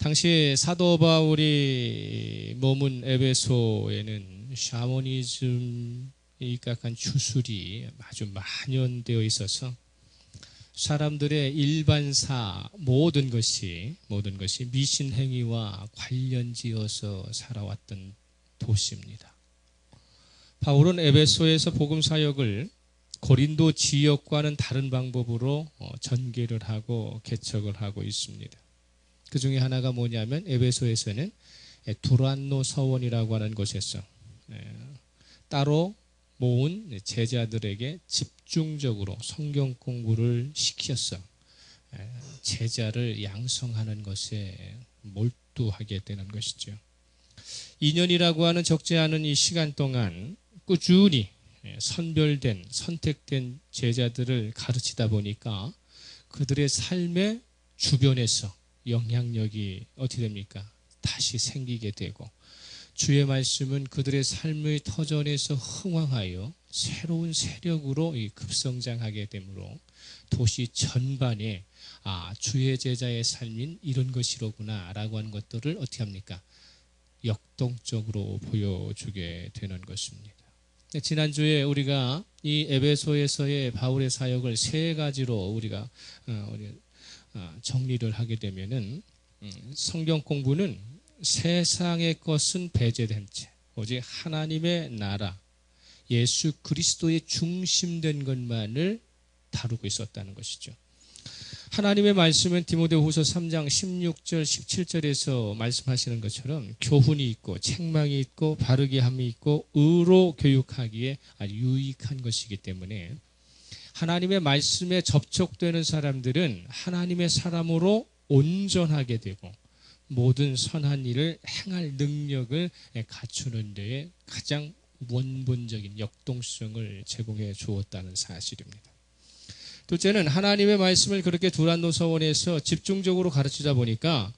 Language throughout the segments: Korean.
당시 사도 바울이 머문 에베소에는 샤머니즘에 입각한 주술이 아주 만연되어 있어서 사람들의 일반사 모든 것이 미신 행위와 관련지어서 살아왔던 도시입니다. 바울은 에베소에서 복음 사역을 고린도 지역과는 다른 방법으로 전개를 하고 개척을 하고 있습니다. 그 중에 하나가 뭐냐면 에베소에서는 두란노 서원이라고 하는 곳에서 따로 모은 제자들에게 집중적으로 성경 공부를 시켜서 제자를 양성하는 것에 몰두하게 되는 것이죠. 2년이라고 하는 적지 않은 이 시간 동안 꾸준히 선별된 선택된 제자들을 가르치다 보니까 그들의 삶의 주변에서 영향력이 어떻게 됩니까? 다시 생기게 되고 주의 말씀은 그들의 삶의 터전에서 흥황하여 새로운 세력으로 급성장하게 되므로 도시 전반에 주의 제자의 삶인 이런 것이로구나 라고 하는 것들을 어떻게 합니까? 역동적으로 보여주게 되는 것입니다. 지난주에 우리가 이 에베소에서의 바울의 사역을 세 가지로 우리가 정리를 하게 되면은 성경 공부는 세상의 것은 배제된 채 오직 하나님의 나라 예수 그리스도의 중심된 것만을 다루고 있었다는 것이죠. 하나님의 말씀은 디모데후서 3장 16절 17절에서 말씀하시는 것처럼 교훈이 있고 책망이 있고 바르게 함이 있고 의로 교육하기에 아주 유익한 것이기 때문에 하나님의 말씀에 접촉되는 사람들은 하나님의 사람으로 온전하게 되고 모든 선한 일을 행할 능력을 갖추는 데에 가장 원본적인 역동성을 제공해 주었다는 사실입니다. 둘째는 하나님의 말씀을 그렇게 두란노 서원에서 집중적으로 가르치다 보니까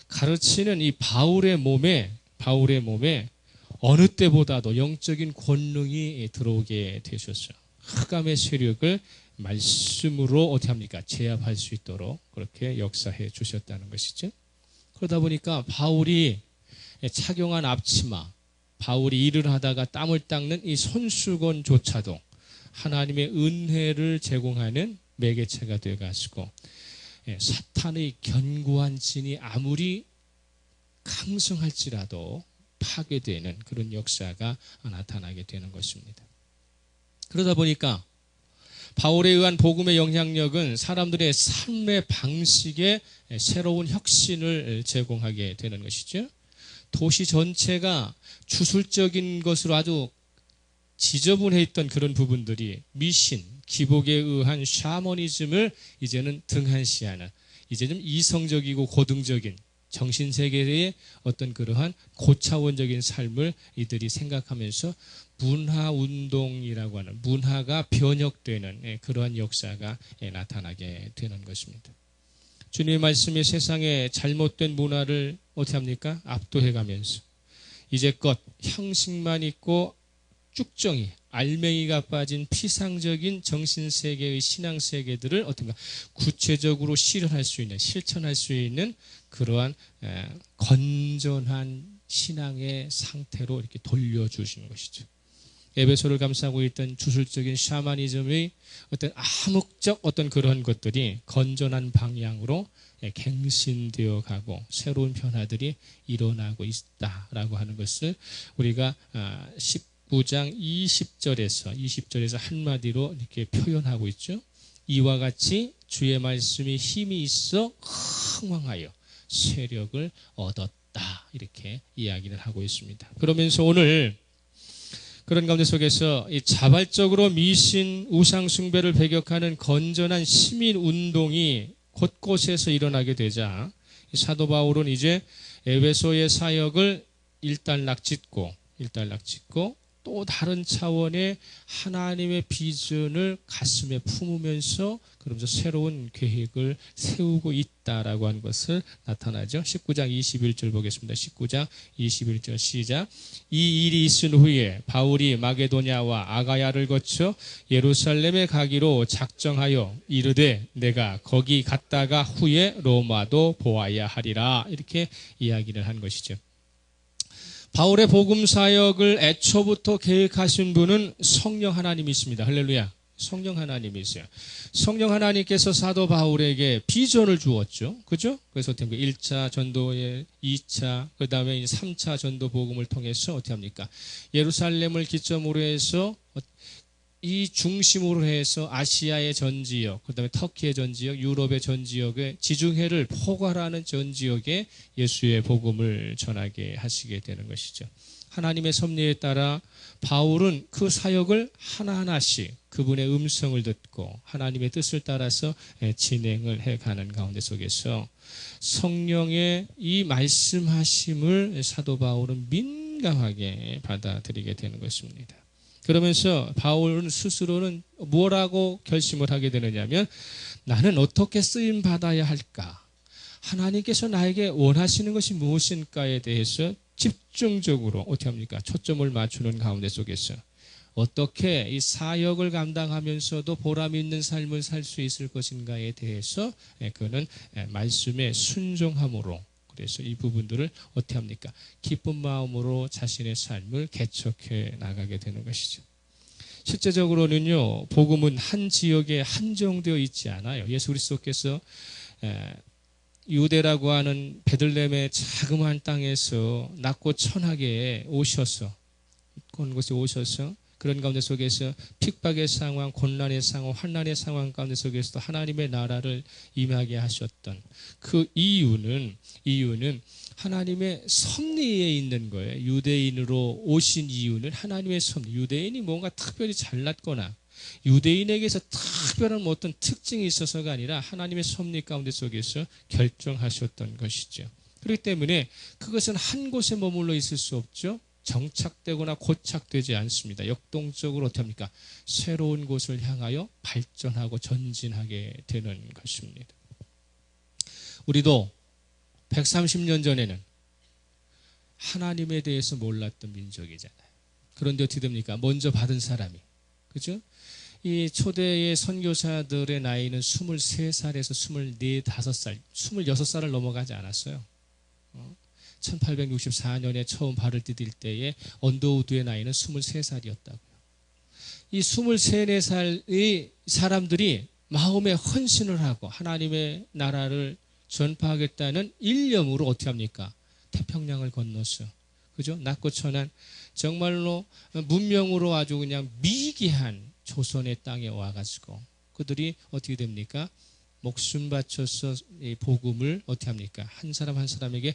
가르치는 이 바울의 몸에 어느 때보다도 영적인 권능이 들어오게 되셨어요. 흑암의 세력을 말씀으로 어떻게 합니까? 제압할 수 있도록 그렇게 역사해 주셨다는 것이죠. 그러다 보니까 바울이 착용한 앞치마, 바울이 일을 하다가 땀을 닦는 이 손수건조차도 하나님의 은혜를 제공하는 매개체가 되어가지고 사탄의 견고한 진이 아무리 강성할지라도 파괴되는 그런 역사가 나타나게 되는 것입니다. 그러다 보니까 바울에 의한 복음의 영향력은 사람들의 삶의 방식에 새로운 혁신을 제공하게 되는 것이죠. 도시 전체가 주술적인 것으로 아주 지저분해 있던 그런 부분들이 미신, 기복에 의한 샤머니즘을 이제는 등한시하는 이제는 이성적이고 고등적인 정신세계의 어떤 그러한 고차원적인 삶을 이들이 생각하면서 문화운동이라고 하는 문화가 변혁되는 그러한 역사가 나타나게 되는 것입니다. 주님의 말씀이 세상의 잘못된 문화를 어떻게 합니까? 압도해가면서 이제껏 형식만 있고 쭉정이 알맹이가 빠진 피상적인 정신세계의 신앙세계들을 어떤가 구체적으로 실현할 수 있는 실천할 수 있는 그러한 건전한 신앙의 상태로 이렇게 돌려주시는 것이죠. 에베소를 감싸고 있던 주술적인 샤머니즘의 어떤 암흑적 어떤 그런 것들이 건전한 방향으로 갱신되어 가고 새로운 변화들이 일어나고 있다라고 하는 것을 우리가 19장 20절에서 한마디로 이렇게 표현하고 있죠. 이와 같이 주의 말씀이 힘이 있어 흥왕하여 세력을 얻었다 이렇게 이야기를 하고 있습니다. 그러면서 오늘 그런 가운데 속에서 이 자발적으로 미신 우상 숭배를 배격하는 건전한 시민 운동이 곳곳에서 일어나게 되자 사도 바울은 이제 에베소의 사역을 일단락 짓고 또 다른 차원의 하나님의 비전을 가슴에 품으면서 그러면서 새로운 계획을 세우고 있다라고 하는 것을 나타나죠. 19장 21절 보겠습니다. 19장 21절 시작. 이 일이 있은 후에 바울이 마게도냐와 아가야를 거쳐 예루살렘에 가기로 작정하여 이르되 내가 거기 갔다가 후에 로마도 보아야 하리라. 이렇게 이야기를 한 것이죠. 바울의 복음 사역을 애초부터 계획하신 분은 성령 하나님이십니다. 할렐루야. 성령 하나님이세요. 성령 하나님께서 사도 바울에게 비전을 주었죠. 그죠? 그래서 어떻게 합니까? 1차 전도의 2차, 그 다음에 3차 전도 복음을 통해서 어떻게 합니까? 예루살렘을 기점으로 해서 이 중심으로 해서 아시아의 전 지역, 그 다음에 터키의 전 지역, 유럽의 전 지역의 지중해를 포괄하는 전 지역에 예수의 복음을 전하게 하시게 되는 것이죠. 하나님의 섭리에 따라 바울은 그 사역을 하나하나씩 그분의 음성을 듣고 하나님의 뜻을 따라서 진행을 해가는 가운데 속에서 성령의 이 말씀하심을 사도 바울은 민감하게 받아들이게 되는 것입니다. 그러면서 바울 스스로는 뭐라고 결심을 하게 되느냐면 나는 어떻게 쓰임 받아야 할까? 하나님께서 나에게 원하시는 것이 무엇인가에 대해서 집중적으로 어떻게 합니까? 초점을 맞추는 가운데 속에서 어떻게 이 사역을 감당하면서도 보람 있는 삶을 살 수 있을 것인가에 대해서 그는 말씀에 순종함으로 그래서 이 부분들을 어떻게 합니까? 기쁜 마음으로 자신의 삶을 개척해 나가게 되는 것이죠. 실제적으로는요, 복음은 한 지역에 한정되어 있지 않아요. 예수 그리스도께서 유대라고 하는 베들레헴의 자그마한 땅에서 낮고 천하게 오셔서 그곳에 오셔서 그런 가운데 속에서 핍박의 상황, 곤란의 상황, 환난의 상황 가운데 속에서도 하나님의 나라를 임하게 하셨던 그 이유는 하나님의 섭리에 있는 거예요. 유대인으로 오신 이유는 하나님의 섭리. 유대인이 뭔가 특별히 잘났거나 유대인에게서 특별한 어떤 특징이 있어서가 아니라 하나님의 섭리 가운데 속에서 결정하셨던 것이죠. 그렇기 때문에 그것은 한 곳에 머물러 있을 수 없죠. 정착되거나 고착되지 않습니다. 역동적으로 어떻게 합니까? 새로운 곳을 향하여 발전하고 전진하게 되는 것입니다. 우리도 130년 전에는 하나님에 대해서 몰랐던 민족이잖아요. 그런데 어떻게 됩니까? 먼저 받은 사람이. 그죠? 이 초대의 선교사들의 나이는 23살에서 24, 5살, 26살을 넘어가지 않았어요. 1864년에 처음 발을 디딜 때에 언더우드의 나이는 23살이었다고요. 이 23, 4살의 사람들이 마음에 헌신을 하고 하나님의 나라를 전파하겠다는 일념으로 어떻게 합니까? 태평양을 건넜어. 그죠? 낮고 천한 정말로 문명으로 아주 그냥 미개한 조선의 땅에 와가지고 그들이 어떻게 됩니까? 목숨 바쳐서 이 복음을 어떻게 합니까? 한 사람 한 사람에게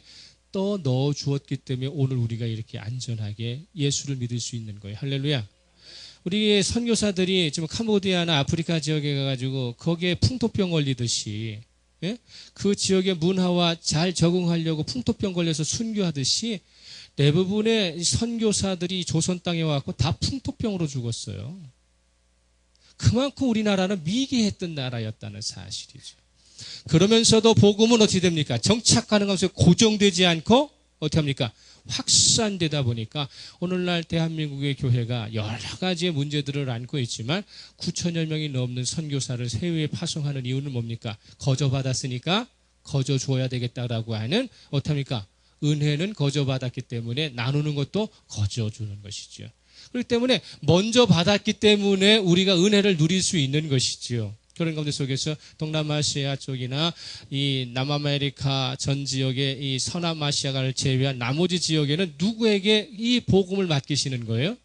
또 넣어 주었기 때문에 오늘 우리가 이렇게 안전하게 예수를 믿을 수 있는 거예요. 할렐루야. 우리 선교사들이 지금 캄보디아나 아프리카 지역에 가가지고 거기에 풍토병 걸리듯이 예? 그 지역의 문화와 잘 적응하려고 풍토병 걸려서 순교하듯이 대부분의 선교사들이 조선 땅에 와서 다 풍토병으로 죽었어요. 그만큼 우리나라는 미개했던 나라였다는 사실이죠. 그러면서도 복음은 어떻게 됩니까? 정착 가능하면서 고정되지 않고 어떻게 합니까? 확산되다 보니까 오늘날 대한민국의 교회가 여러 가지의 문제들을 안고 있지만 9천여 명이 넘는 선교사를 세위에 파송하는 이유는 뭡니까? 거저받았으니까 거저 주어야 되겠다라고 하는 어떻게 합니까? 은혜는 거저받았기 때문에 나누는 것도 거저 주는 것이죠. 그렇기 때문에 먼저 받았기 때문에 우리가 은혜를 누릴 수 있는 것이지요. 그런 가운데 속에서 동남아시아 쪽이나 이 남아메리카 전 지역의 이 서남아시아를 제외한 나머지 지역에는 누구에게 이 복음을 맡기시는 거예요?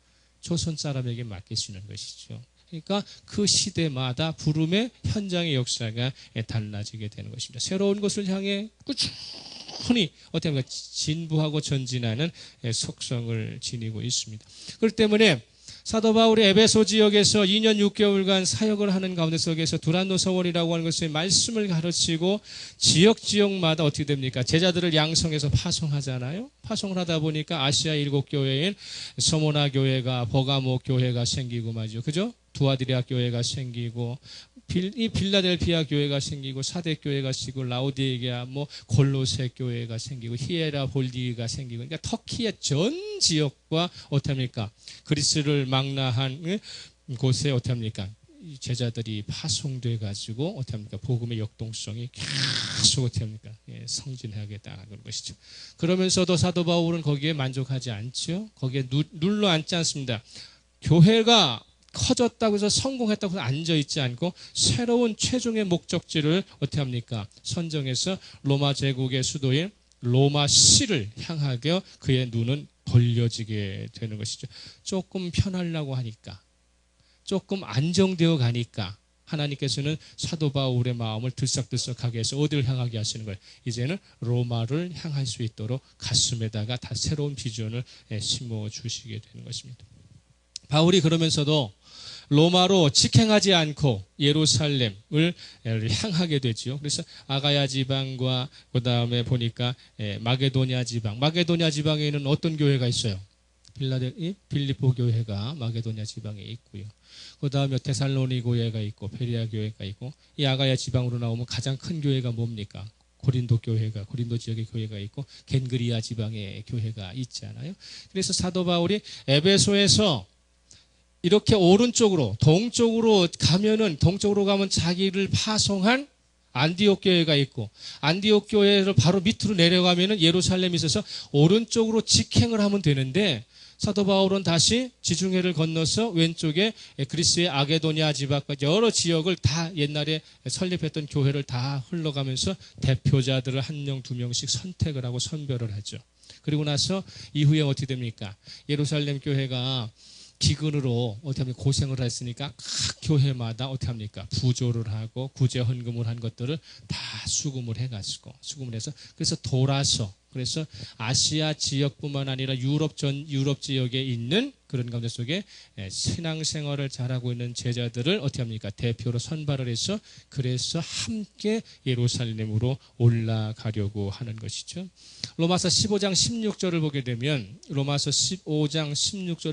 조선 사람에게 맡기시는 것이죠. 그러니까 그 시대마다 부름의 현장의 역사가 달라지게 되는 것입니다. 새로운 것을 향해 꾸준히 어떻게 합니까? 진부하고 전진하는 속성을 지니고 있습니다. 그렇기 때문에 사도 바울이 에베소 지역에서 2년 6개월간 사역을 하는 가운데 속에서 두란노 서원이라고 하는 것의 말씀을 가르치고 지역마다 어떻게 됩니까? 제자들을 양성해서 파송하잖아요. 파송을 하다 보니까 아시아 7교회인 서모나 교회가, 버가모 교회가 생기고 말이죠. 그죠? 두아디레아 교회가 생기고, 이 빌라델피아 교회가 생기고, 사대 교회가 생기고, 라우디게아, 골로새 교회가 생기고, 히에라 볼디가 생기고, 그러니까 터키의 전 지역과 어떻게 합니까? 그리스를 망라한 곳에 어떻게 합니까? 제자들이 파송돼 가지고 어떻게 합니까? 복음의 역동성이 계속 어떻게 합니까? 성진하겠다는 것이죠. 그러면서도 사도 바울은 거기에 만족하지 않죠. 거기에 눌러 앉지 않습니다. 교회가 커졌다고 해서 성공했다고 해서 앉아있지 않고 새로운 최종의 목적지를 어떻게 합니까? 선정해서 로마 제국의 수도인 로마시를 향하게 그의 눈은 돌려지게 되는 것이죠. 조금 편하려고 하니까, 조금 안정되어 가니까 하나님께서는 사도 바울의 마음을 들썩들썩하게 해서 어디를 향하게 하시는 거예요? 이제는 로마를 향할 수 있도록 가슴에다가 다 새로운 비전을 심어주시게 되는 것입니다. 바울이 그러면서도 로마로 직행하지 않고 예루살렘을 향하게 되죠. 그래서 아가야 지방과 그 다음에 보니까 마게도냐 지방에는 어떤 교회가 있어요? 빌립보 교회가 마게도냐 지방에 있고요. 그 다음에 데살로니 교회가 있고 베레아 교회가 있고, 이 아가야 지방으로 나오면 가장 큰 교회가 뭡니까? 고린도 지역의 교회가 있고 겐그리아 지방의 교회가 있잖아요. 그래서 사도 바울이 에베소에서 이렇게 오른쪽으로 동쪽으로 가면 자기를 파송한 안디옥 교회가 있고, 안디옥 교회를 바로 밑으로 내려가면은 예루살렘이 있어서 오른쪽으로 직행을 하면 되는데, 사도 바울은 다시 지중해를 건너서 왼쪽에 그리스의 아게도냐 지방까지 여러 지역을 다 옛날에 설립했던 교회를 다 흘러가면서 대표자들을 1명, 2명씩 선택을 하고 선별을 하죠. 그리고 나서 이후에 어떻게 됩니까? 예루살렘 교회가 기근으로 어떻게 하면 고생을 했으니까 각 교회마다 어떻게 합니까? 부조를 하고 구제 헌금을 한 것들을 다 수금을 해서 그래서 돌아서, 그래서 아시아 지역뿐만 아니라 유럽 지역에 있는 그런 가운데 속에 신앙생활을 잘하고 있는 제자들을 어떻게 합니까? 대표로 선발을 해서 그래서 함께 예루살렘으로 올라가려고 하는 것이죠. 로마서 15장 16절을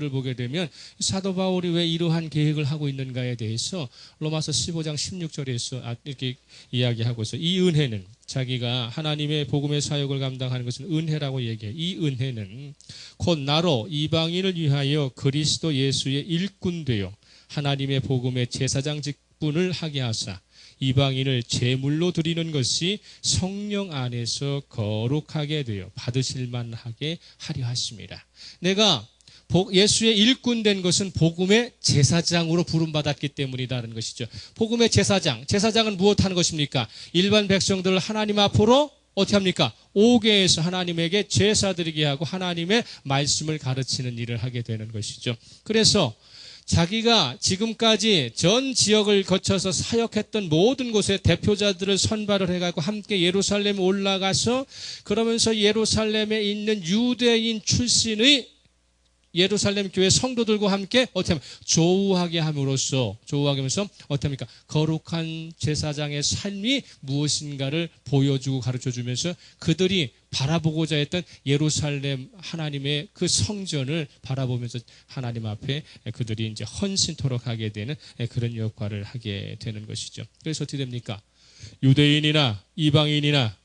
보게 되면 사도 바울이 왜 이러한 계획을 하고 있는가에 대해서 로마서 15장 16절에서 이렇게 이야기하고 있어요. 이 은혜는, 자기가 하나님의 복음의 사역을 감당하는 것은 은혜라고 얘기해요. 이 은혜는 곧 나로 이방인을 위하여 그리스도 예수의 일꾼 되어 하나님의 복음의 제사장 직분을 하게 하사 이방인을 제물로 드리는 것이 성령 안에서 거룩하게 되어 받으실 만하게 하려 하심이라. 내가 예수의 일꾼 된 것은 복음의 제사장으로 부름받았기 때문이라는 것이죠. 복음의 제사장은 무엇하는 것입니까? 일반 백성들을 하나님 앞으로 어떻게 합니까? 오게 해서 하나님에게 제사 드리게 하고 하나님의 말씀을 가르치는 일을 하게 되는 것이죠. 그래서 자기가 지금까지 전 지역을 거쳐서 사역했던 모든 곳에 대표자들을 선발을 해가지고 함께 예루살렘에 올라가서, 그러면서 예루살렘에 있는 유대인 출신의 예루살렘 교회 성도들과 함께 어떻게 하면 조우하게 하면서 어떻게 합니까? 거룩한 제사장의 삶이 무엇인가를 보여주고 가르쳐주면서 그들이 바라보고자 했던 예루살렘 하나님의 그 성전을 바라보면서 하나님 앞에 그들이 이제 헌신토록 하게 되는 그런 역할을 하게 되는 것이죠. 그래서 어떻게 됩니까? 유대인이나 이방인이나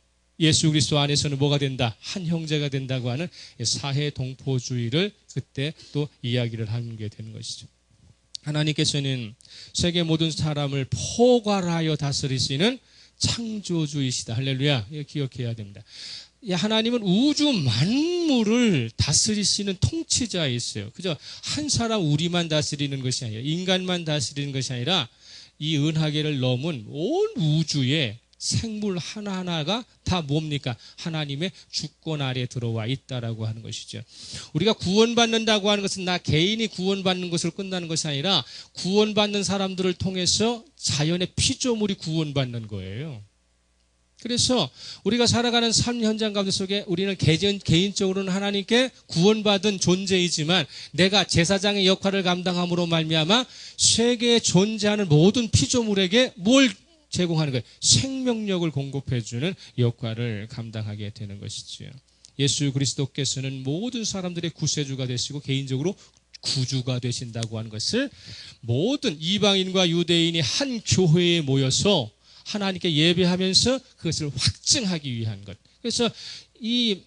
예수 그리스도 안에서는 뭐가 된다? 한 형제가 된다고 하는 사해 동포주의를 그때 또 이야기를 하는 게 되는 것이죠. 하나님께서는 세계 모든 사람을 포괄하여 다스리시는 창조주이시다. 할렐루야. 이거 기억해야 됩니다. 하나님은 우주 만물을 다스리시는 통치자이세요. 그저 한 사람 우리만 다스리는 것이 아니라, 인간만 다스리는 것이 아니라 이 은하계를 넘은 온 우주에 생물 하나하나가 다 뭡니까? 하나님의 주권 아래에 들어와 있다라고 하는 것이죠. 우리가 구원받는다고 하는 것은 나 개인이 구원받는 것으로 끝나는 것이 아니라 구원받는 사람들을 통해서 자연의 피조물이 구원받는 거예요. 그래서 우리가 살아가는 삶 현장 가운데 속에 우리는 개인적으로는 하나님께 구원받은 존재이지만 내가 제사장의 역할을 감당함으로 말미암아 세계에 존재하는 모든 피조물에게 뭘 제공하는 거예요? 생명력을 공급해주는 역할을 감당하게 되는 것이지요. 예수 그리스도께서는 모든 사람들의 구세주가 되시고 개인적으로 구주가 되신다고 하는 것을 모든 이방인과 유대인이 한 교회에 모여서 하나님께 예배하면서 그것을 확증하기 위한 것. 그래서 이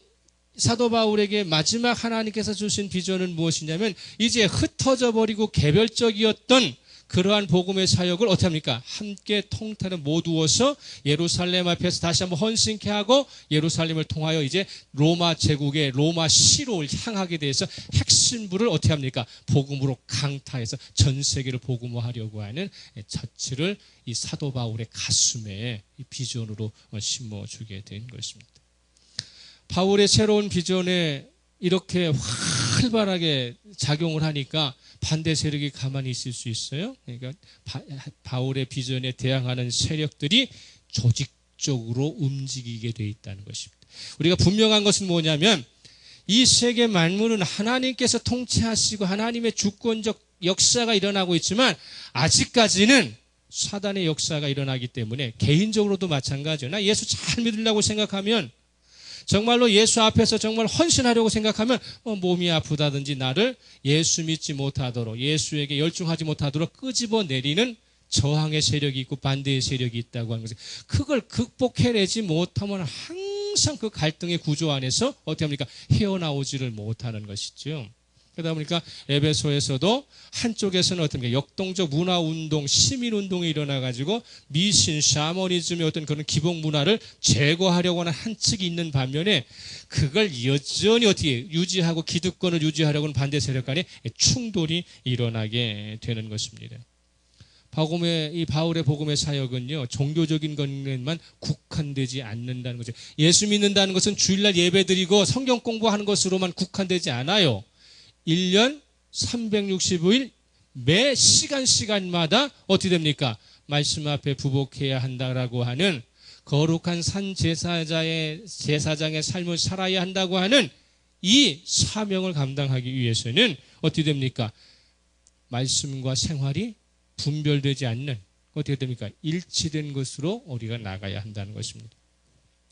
사도 바울에게 마지막 하나님께서 주신 비전은 무엇이냐면 이제 흩어져 버리고 개별적이었던 그러한 복음의 사역을 어떻게 합니까? 함께 통틀어 모두어서 예루살렘 앞에서 다시 한번 헌신케 하고 예루살렘을 통하여 이제 로마 제국의 로마 시로 향하게 돼서 핵심부를 어떻게 합니까? 복음으로 강타해서 전 세계를 복음화하려고 하는 자치를 이 사도 바울의 가슴에 이 비전으로 심어주게 된 것입니다. 바울의 새로운 비전에 이렇게 활발하게 작용을 하니까 반대 세력이 가만히 있을 수 있어요? 그러니까 바울의 비전에 대항하는 세력들이 조직적으로 움직이게 돼 있다는 것입니다. 우리가 분명한 것은 뭐냐면 이 세계 만물은 하나님께서 통치하시고 하나님의 주권적 역사가 일어나고 있지만 아직까지는 사단의 역사가 일어나기 때문에 개인적으로도 마찬가지예요. 나 예수 잘 믿으려고 생각하면 정말로 예수 앞에서 정말 헌신하려고 생각하면 몸이 아프다든지 나를 예수 믿지 못하도록 예수에게 열중하지 못하도록 끄집어내리는 저항의 세력이 있고 반대의 세력이 있다고 하는 것을 그걸 극복해내지 못하면 항상 그 갈등의 구조 안에서 어떻게 합니까? 헤어나오지를 못하는 것이죠. 그러다 보니까 에베소에서도 한쪽에서는 어떤 역동적 문화운동, 시민운동이 일어나가지고 미신, 샤머니즘의 어떤 그런 기복 문화를 제거하려고 하는 한 측이 있는 반면에 그걸 여전히 어떻게 유지하고 기득권을 유지하려고 하는 반대 세력 간에 충돌이 일어나게 되는 것입니다. 이 바울의 복음의 사역은요, 종교적인 것에만 국한되지 않는다는 거죠. 예수 믿는다는 것은 주일날 예배드리고 성경 공부하는 것으로만 국한되지 않아요. 1년 365일 매 시간마다 어떻게 됩니까? 말씀 앞에 부복해야 한다라고 하는 거룩한 산 제사장의 삶을 살아야 한다고 하는 이 사명을 감당하기 위해서는 어떻게 됩니까? 말씀과 생활이 분별되지 않는 어떻게 됩니까? 일치된 것으로 우리가 나가야 한다는 것입니다.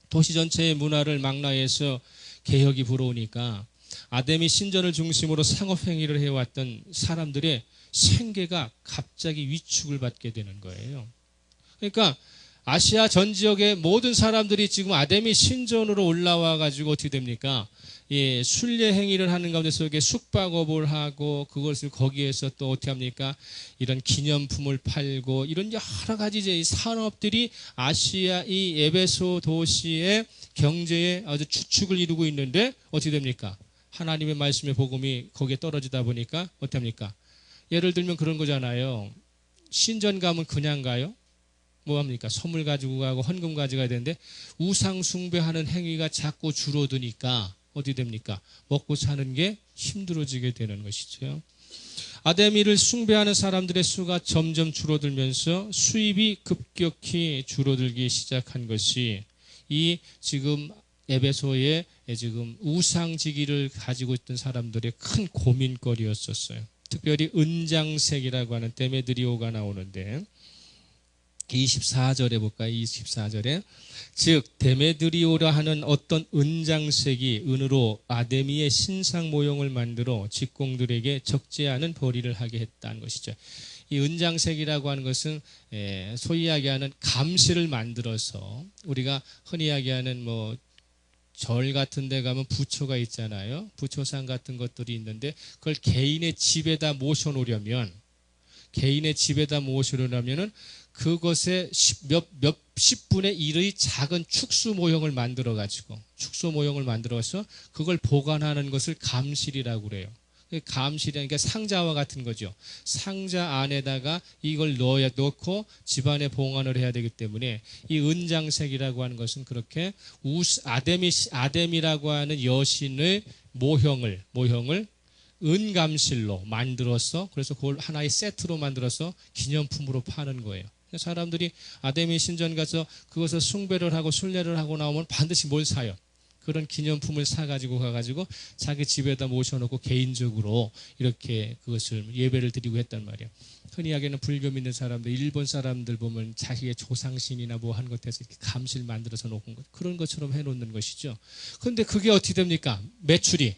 도시 전체의 문화를 망라해서 개혁이 불어오니까 아담이 신전을 중심으로 상업행위를 해왔던 사람들의 생계가 갑자기 위축을 받게 되는 거예요. 그러니까 아시아 전 지역의 모든 사람들이 지금 아담이 신전으로 올라와 가지고 어떻게 됩니까? 순례 행위를 하는 가운데 속에 숙박업을 하고 그것을 거기에서 또 어떻게 합니까? 이런 기념품을 팔고 이런 여러 가지 이제 산업들이 아시아 이 에베소 도시의 경제에 아주 주축을 이루고 있는데 어떻게 됩니까? 하나님의 말씀의 복음이 거기에 떨어지다 보니까 어떻게 합니까? 예를 들면 그런 거잖아요. 신전 가면 그냥 가요? 뭐 합니까? 선물 가지고 가고 헌금 가져가야 되는데 우상 숭배하는 행위가 자꾸 줄어드니까 어떻게 됩니까? 먹고 사는 게 힘들어지게 되는 것이죠. 아데미를 숭배하는 사람들의 수가 점점 줄어들면서 수입이 급격히 줄어들기 시작한 것이 이 지금 에베소에 지금 우상지기를 가지고 있던 사람들의 큰 고민거리였었어요. 특별히 은장색이라고 하는 데메드리오가 나오는데 24절에 볼까요? 24절에 즉 데메드리오라 하는 어떤 은장색이 은으로 아데미의 신상 모형을 만들어 직공들에게 적지 않은 벌이를 하게 했다는 것이죠. 이 은장색이라고 하는 것은 소위 이야기하는 감시를 만들어서 우리가 흔히 이야기하는 뭐 절 같은 데 가면 부처가 있잖아요. 부처상 같은 것들이 있는데 그걸 개인의 집에다 모셔놓으려면 그것에 몇십 분의 1의 작은 축소 모형을 만들어서 그걸 보관하는 것을 감실이라고 그래요. 감실이니까 상자와 같은 거죠. 상자 안에다가 이걸 넣고 집안에 보관을 해야 되기 때문에 이 은장색이라고 하는 것은 그렇게 아데미라고 하는 여신의 모형을 은감실로 만들어서 그래서 그걸 하나의 세트로 만들어서 기념품으로 파는 거예요. 사람들이 아데미 신전 가서 그것을 숭배를 하고 순례를 하고 나오면 반드시 뭘 사요? 그런 기념품을 사가지고 가가지고 자기 집에다 모셔놓고 개인적으로 이렇게 그것을 예배를 드리고 했단 말이에요. 흔히 이야기하는 불교 믿는 사람들, 일본 사람들 보면 자기의 조상신이나 뭐 한 것에서 이렇게 감실 만들어서 놓은 것, 그런 것처럼 해놓는 것이죠. 그런데 그게 어떻게 됩니까? 매출이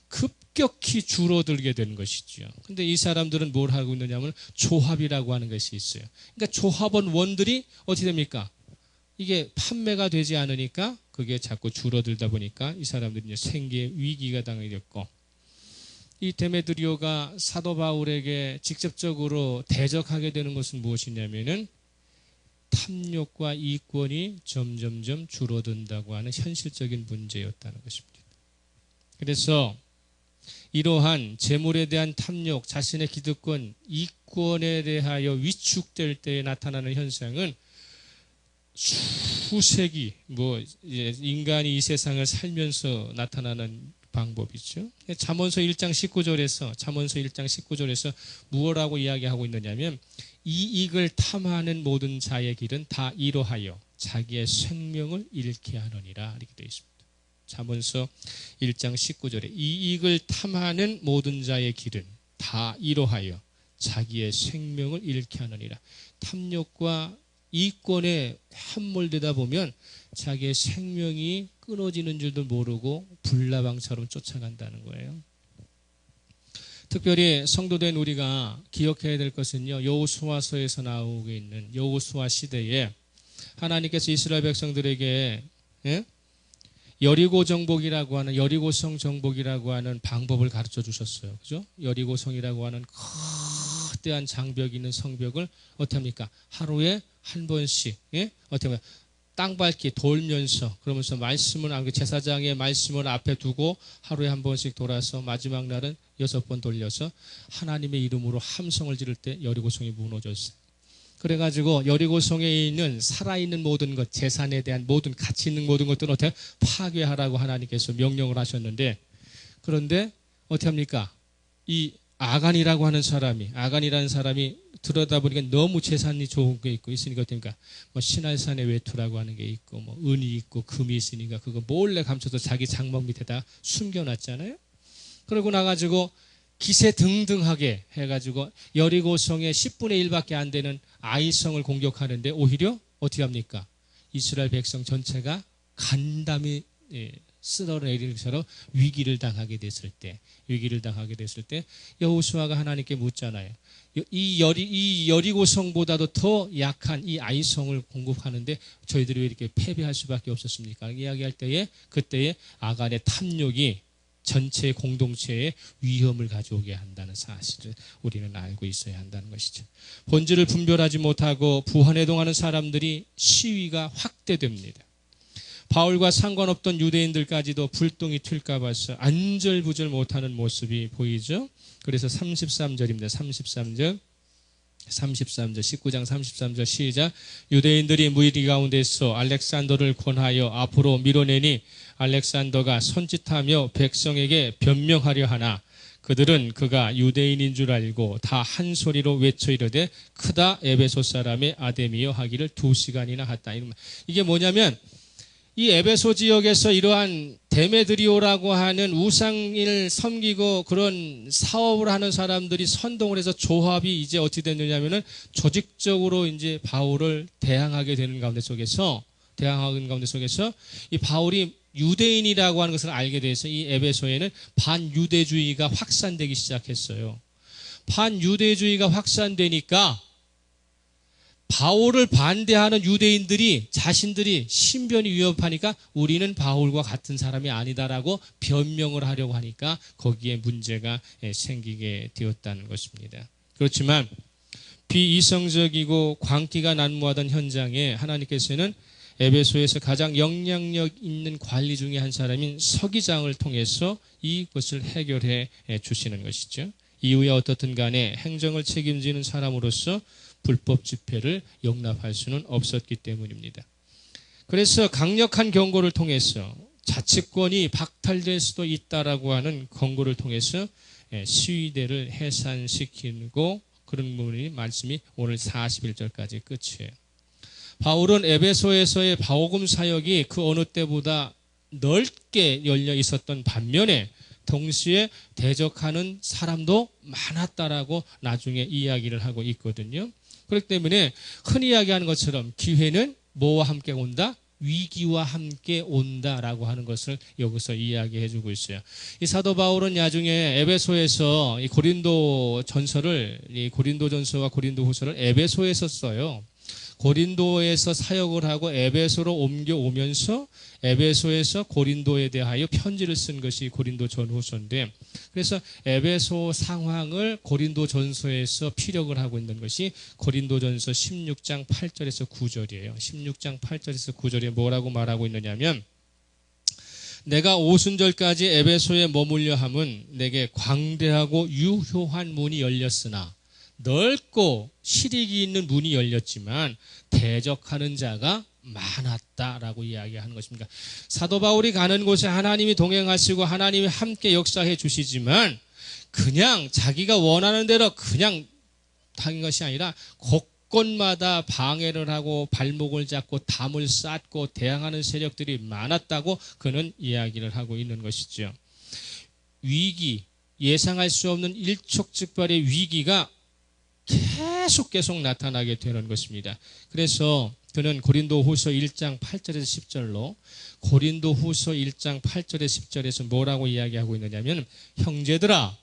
급격히 줄어들게 되는 것이죠. 근데 이 사람들은 뭘 하고 있느냐면 조합이라고 하는 것이 있어요. 그러니까 조합원 원들이 어떻게 됩니까? 이게 판매가 되지 않으니까 그게 자꾸 줄어들다 보니까 이 사람들이 이제 생계에 위기가 당하겠고, 이 데메드리오가 사도 바울에게 직접적으로 대적하게 되는 것은 무엇이냐면은 탐욕과 이권이 점점점 줄어든다고 하는 현실적인 문제였다는 것입니다. 그래서 이러한 재물에 대한 탐욕, 자신의 기득권, 이권에 대하여 위축될 때 나타나는 현상은 수세기 인간이 이 세상을 살면서 나타나는 방법이죠. 잠언서 1장 19절에서 무엇라고 이야기하고 있느냐면 이익을 탐하는 모든 자의 길은 다 이러하여 자기의 생명을 잃게 하느니라 이렇게 되어 있습니다. 잠언서 1장 19절에 이익을 탐하는 모든 자의 길은 다 이러하여 자기의 생명을 잃게 하느니라. 탐욕과 이권에 함몰되다 보면 자기의 생명이 끊어지는 줄도 모르고 불나방처럼 쫓아간다는 거예요. 특별히 성도된 우리가 기억해야 될 것은요, 여호수아서에서 나오고 있는 여호수아 시대에 하나님께서 이스라엘 백성들에게 여리고 정복이라고 하는, 여리고성 정복이라고 하는 방법을 가르쳐 주셨어요. 그죠? 여리고성이라고 하는 거대한 장벽이 있는 성벽을 어떻게 합니까? 하루에 한 번씩, 어떻게 하면 땅 밟기 돌면서, 그러면서 말씀을, 제사장의 말씀을 앞에 두고 하루에 한 번씩 돌아서 마지막 날은 6번 돌려서 하나님의 이름으로 함성을 지를 때 여리고성이 무너졌어요. 그래가지고 여리고성에 있는 살아있는 모든 것, 재산에 대한 모든 가치 있는 모든 것들은 어떻게 파괴하라고 하나님께서 명령을 하셨는데, 그런데 어떻게 합니까? 이 아간이라는 사람이 들여다보니까 너무 재산이 좋은 게 있으니까 어떻습니까? 신할산의 외투라고 하는 게 있고, 은이 있고, 금이 있으니까 그거 몰래 감춰서 자기 장막 밑에다 숨겨놨잖아요. 그러고 나가지고 기세등등하게 해가지고 여리고성의 10분의 1밖에 안 되는 아이성을 공격하는데 오히려 어떻게 합니까? 이스라엘 백성 전체가 간담이 쓸어내리는 것처럼 위기를 당하게 됐을 때 여호수아가 하나님께 묻잖아요. 이 여리고성보다도 더 약한 이 아이성을 공격하는데 저희들이 왜 이렇게 패배할 수밖에 없었습니까? 이야기할 때에 그때에 아간의 탐욕이 전체 공동체에 위험을 가져오게 한다는 사실을 우리는 알고 있어야 한다는 것이죠. 본질을 분별하지 못하고 부한해동하는 사람들이 시위가 확대됩니다. 바울과 상관없던 유대인들까지도 불똥이 튈까 봐서 안절부절 못하는 모습이 보이죠. 그래서 33절입니다. 33절 19장 33절 시작. 유대인들이 무리 가운데서 알렉산더를 권하여 앞으로 밀어내니 알렉산더가 손짓하며 백성에게 변명하려 하나 그들은 그가 유대인인 줄 알고 다 한 소리로 외쳐 이르되 크다 에베소 사람의 아데미여 하기를 2시간이나 했다. 이게 뭐냐면 이 에베소 지역에서 이러한 데메드리오라고 하는 우상을 섬기고 그런 사업을 하는 사람들이 선동을 해서 조합이 이제 어떻게 됐느냐면은 조직적으로 이제 바울을 대항하게 되는 가운데 속에서 이 바울이 유대인이라고 하는 것을 알게 돼서 이 에베소에는 반유대주의가 확산되기 시작했어요. 반유대주의가 확산되니까 바울을 반대하는 유대인들이 자신들이 신변이 위협하니까 우리는 바울과 같은 사람이 아니다라고 변명을 하려고 하니까 거기에 문제가 생기게 되었다는 것입니다. 그렇지만 비이성적이고 광기가 난무하던 현장에 하나님께서는 에베소에서 가장 영향력 있는 관리 중에 한 사람인 서기장을 통해서 이것을 해결해 주시는 것이죠. 이후에 어떻든 간에 행정을 책임지는 사람으로서 불법 집회를 용납할 수는 없었기 때문입니다. 그래서 강력한 경고를 통해서 자치권이 박탈될 수도 있다라고 하는 권고를 통해서 시위대를 해산시키고 그런 부분이 말씀이 오늘 41절까지 끝이에요. 바울은 에베소에서의 복음 사역이 그 어느 때보다 넓게 열려 있었던 반면에 동시에 대적하는 사람도 많았다라고 나중에 이야기를 하고 있거든요. 그렇기 때문에 흔히 이야기하는 것처럼 기회는 뭐와 함께 온다? 위기와 함께 온다라고 하는 것을 여기서 이야기해 주고 있어요. 이 사도 바울은 나중에 에베소에서 이 고린도 전서와 고린도 후서를 에베소에서 써요. 고린도에서 사역을 하고 에베소로 옮겨오면서 에베소에서 고린도에 대하여 편지를 쓴 것이 고린도 전후서인데, 그래서 에베소 상황을 고린도 전서에서 피력을 하고 있는 것이 고린도 전서 16장 8절에서 9절이에요. 16장 8절에서 9절에 뭐라고 말하고 있느냐면, 내가 오순절까지 에베소에 머물려 함은 내게 광대하고 유효한 문이 열렸으나, 넓고 실익이 있는 문이 열렸지만 대적하는 자가 많았다라고 이야기하는 것입니다. 사도 바울이 가는 곳에 하나님이 동행하시고 하나님이 함께 역사해 주시지만 그냥 자기가 원하는 대로 그냥 하는 것이 아니라 곳곳마다 방해를 하고 발목을 잡고 담을 쌓고 대항하는 세력들이 많았다고 그는 이야기를 하고 있는 것이죠. 위기, 예상할 수 없는 일촉즉발의 위기가 계속 나타나게 되는 것입니다. 그래서 그는 고린도후서 1장 8절에서 10절로 고린도후서 1장 8절에서 10절에서 뭐라고 이야기하고 있느냐면, 형제들아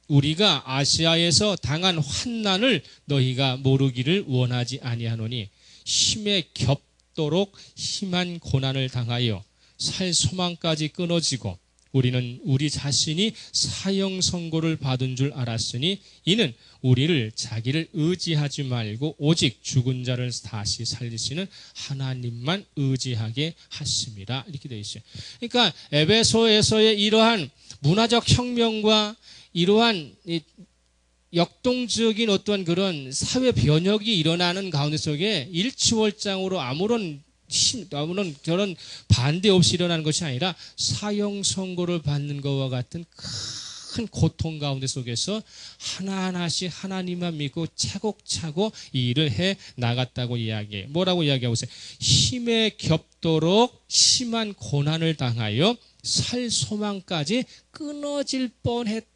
우리가 아시아에서 당한 환난을 너희가 모르기를 원하지 아니하노니 힘에 겹도록 심한 고난을 당하여 살 소망까지 끊어지고 우리는 우리 자신이 사형 선고를 받은 줄 알았으니 이는 우리를 자기를 의지하지 말고 오직 죽은 자를 다시 살리시는 하나님만 의지하게 하심이라, 이렇게 되어 있어요. 그러니까 에베소에서의 이러한 문화적 혁명과 이러한 역동적인 어떤 그런 사회 변혁이 일어나는 가운데 속에 일치월장으로 아무런 저런 반대 없이 일어나는 것이 아니라 사형 선고를 받는 것과 같은 큰 고통 가운데 속에서 하나하나씩 하나님만 믿고 차곡차곡 이 일을 해 나갔다고 이야기해요. 뭐라고 이야기하고 있어요? 힘에 겹도록 심한 고난을 당하여 살 소망까지 끊어질 뻔했다,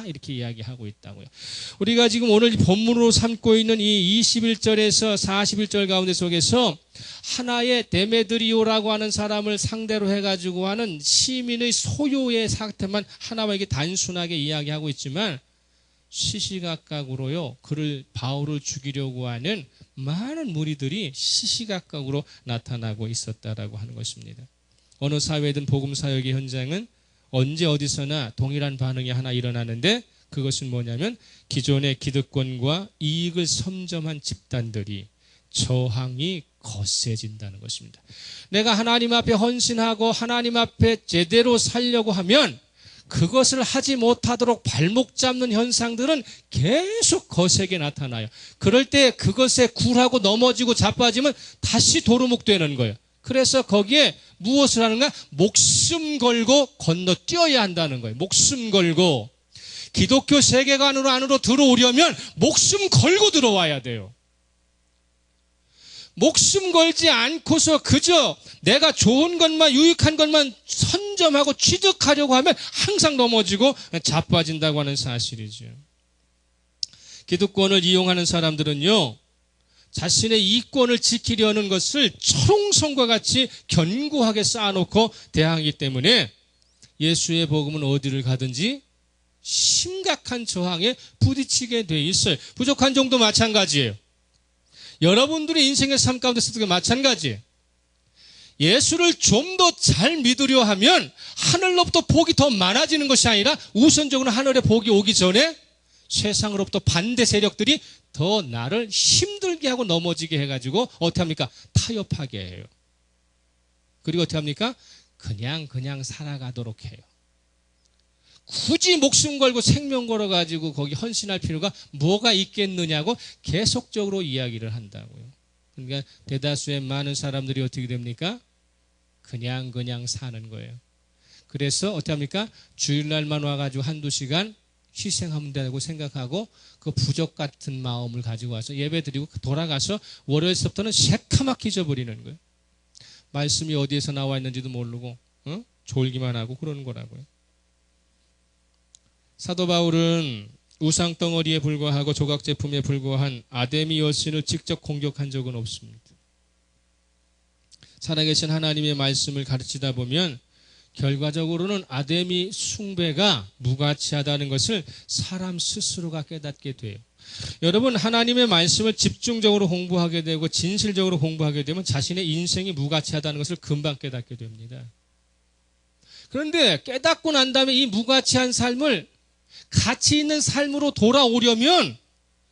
이렇게 이야기하고 있다고요. 우리가 지금 오늘 본문으로 삼고 있는 이 21절에서 41절 가운데 속에서 하나의 데메드리오라고 하는 사람을 상대로 해가지고 하는 시민의 소요의 사태만 하나에게 단순하게 이야기하고 있지만 시시각각으로요, 바울을 죽이려고 하는 많은 무리들이 시시각각으로 나타나고 있었다라고 하는 것입니다. 어느 사회든 복음 사역의 현장은 언제 어디서나 동일한 반응이 하나 일어나는데, 그것은 뭐냐면 기존의 기득권과 이익을 선점한 집단들이 저항이 거세진다는 것입니다. 내가 하나님 앞에 헌신하고 하나님 앞에 제대로 살려고 하면 그것을 하지 못하도록 발목 잡는 현상들은 계속 거세게 나타나요. 그럴 때 그것에 굴하고 넘어지고 자빠지면 다시 도루묵되는 거예요. 그래서 거기에 무엇을 하는가? 목숨 걸고 건너뛰어야 한다는 거예요. 목숨 걸고. 기독교 세계관으로 안으로 들어오려면 목숨 걸고 들어와야 돼요. 목숨 걸지 않고서 그저 내가 좋은 것만, 유익한 것만 선점하고 취득하려고 하면 항상 넘어지고 자빠진다고 하는 사실이죠. 기득권을 이용하는 사람들은요, 자신의 이권을 지키려는 것을 초롱성과 같이 견고하게 쌓아놓고 대항하기 때문에 예수의 복음은 어디를 가든지 심각한 저항에 부딪히게 돼 있어요. 부족한 정도 마찬가지예요. 여러분들의 인생의 삶 가운데서도 마찬가지예요. 예수를 좀 더 잘 믿으려 하면 하늘로부터 복이 더 많아지는 것이 아니라 우선적으로 하늘의 복이 오기 전에 세상으로부터 반대 세력들이 더 나를 힘들게 하고 넘어지게 해가지고 어떻게 합니까? 타협하게 해요. 그리고 어떻게 합니까? 그냥 살아가도록 해요. 굳이 목숨 걸고 생명 걸어가지고 거기 헌신할 필요가 뭐가 있겠느냐고 계속적으로 이야기를 한다고요. 그러니까 대다수의 많은 사람들이 어떻게 됩니까? 그냥 사는 거예요. 그래서 어떻게 합니까? 주일날만 와가지고 한두 시간 희생하면 되고 생각하고 그 부적 같은 마음을 가지고 와서 예배 드리고 돌아가서 월요일서부터는 새카맣게 잊어버리는 거예요. 말씀이 어디에서 나와 있는지도 모르고 졸기만 하고 그러는 거라고요. 사도 바울은 우상 덩어리에 불과하고 조각 제품에 불과한 아데미 여신을 직접 공격한 적은 없습니다. 살아계신 하나님의 말씀을 가르치다 보면 결과적으로는 아데미 숭배가 무가치하다는 것을 사람 스스로가 깨닫게 돼요. 여러분, 하나님의 말씀을 집중적으로 공부하게 되고 진실적으로 공부하게 되면 자신의 인생이 무가치하다는 것을 금방 깨닫게 됩니다. 그런데 깨닫고 난 다음에 이 무가치한 삶을 가치 있는 삶으로 돌아오려면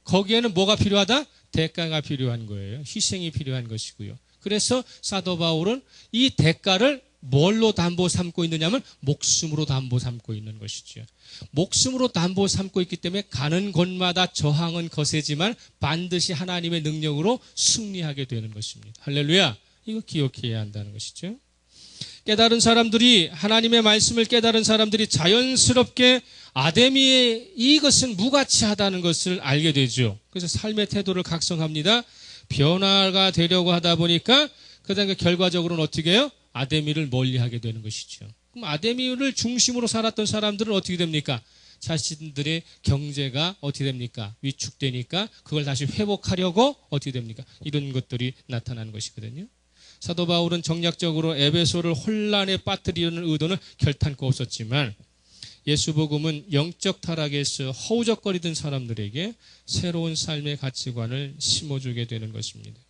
거기에는 뭐가 필요하다? 대가가 필요한 거예요. 희생이 필요한 것이고요. 그래서 사도 바울은 이 대가를 뭘로 담보 삼고 있느냐면 목숨으로 담보 삼고 있는 것이죠. 목숨으로 담보 삼고 있기 때문에 가는 곳마다 저항은 거세지만 반드시 하나님의 능력으로 승리하게 되는 것입니다. 할렐루야. 이거 기억해야 한다는 것이죠. 깨달은 사람들이, 하나님의 말씀을 깨달은 사람들이 자연스럽게 아데미의 이것은 무가치하다는 것을 알게 되죠. 그래서 삶의 태도를 각성합니다. 변화가 되려고 하다 보니까 그다음에 결과적으로는 어떻게 해요? 아데미를 멀리하게 되는 것이죠. 그럼 아데미를 중심으로 살았던 사람들은 어떻게 됩니까? 자신들의 경제가 어떻게 됩니까? 위축되니까 그걸 다시 회복하려고 어떻게 됩니까? 이런 것들이 나타나는 것이거든요. 사도 바울은 정략적으로 에베소를 혼란에 빠뜨리려는 의도는 결탄코 없었지만 예수 복음은 영적 타락에서 허우적거리던 사람들에게 새로운 삶의 가치관을 심어주게 되는 것입니다.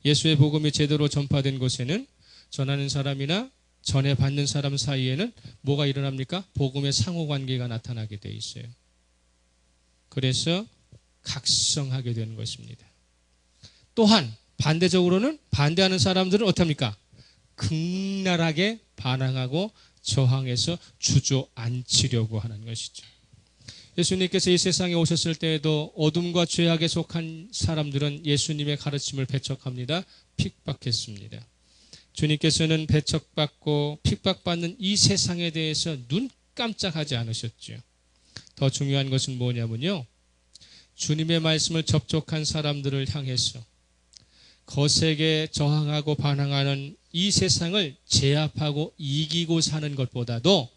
예수의 복음이 제대로 전파된 곳에는 전하는 사람이나 전해받는 사람 사이에는 뭐가 일어납니까? 복음의 상호관계가 나타나게 돼 있어요. 그래서 각성하게 되는 것입니다. 또한 반대적으로는 반대하는 사람들은 어떻습니까? 극렬하게 반항하고 저항해서 주저앉히려고 하는 것이죠. 예수님께서 이 세상에 오셨을 때에도 어둠과 죄악에 속한 사람들은 예수님의 가르침을 배척합니다. 핍박했습니다. 주님께서는 배척받고 핍박받는 이 세상에 대해서 눈 깜짝하지 않으셨죠. 더 중요한 것은 뭐냐면요, 주님의 말씀을 접촉한 사람들을 향해서 거세게 저항하고 반항하는 이 세상을 제압하고 이기고 사는 것보다도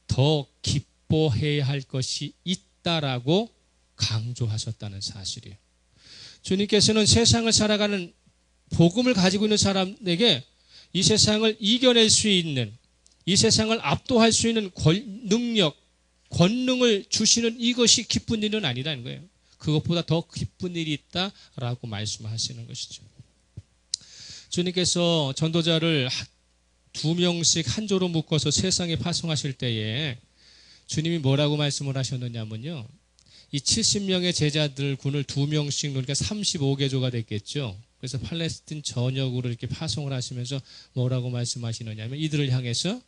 더 기뻐해야 할 것이 있다라고 강조하셨다는 사실이에요. 주님께서는 세상을 살아가는 복음을 가지고 있는 사람에게 이 세상을 이겨낼 수 있는, 이 세상을 압도할 수 있는 능력, 권능을 주시는 이것이 기쁜 일은 아니라는 거예요. 그것보다 더 기쁜 일이 있다라고 말씀하시는 것이죠. 주님께서 전도자를 2명씩 한 조로 묶어서 세상에 파송하실 때에 주님이 뭐라고 말씀을 하셨느냐면요, 이 70명의 제자들 군을 2명씩 놓으니까 35개조가 됐겠죠. 그래서 팔레스틴 전역으로 이렇게 파송을 하시면서 뭐라고 말씀하시느냐면 이들을 향해서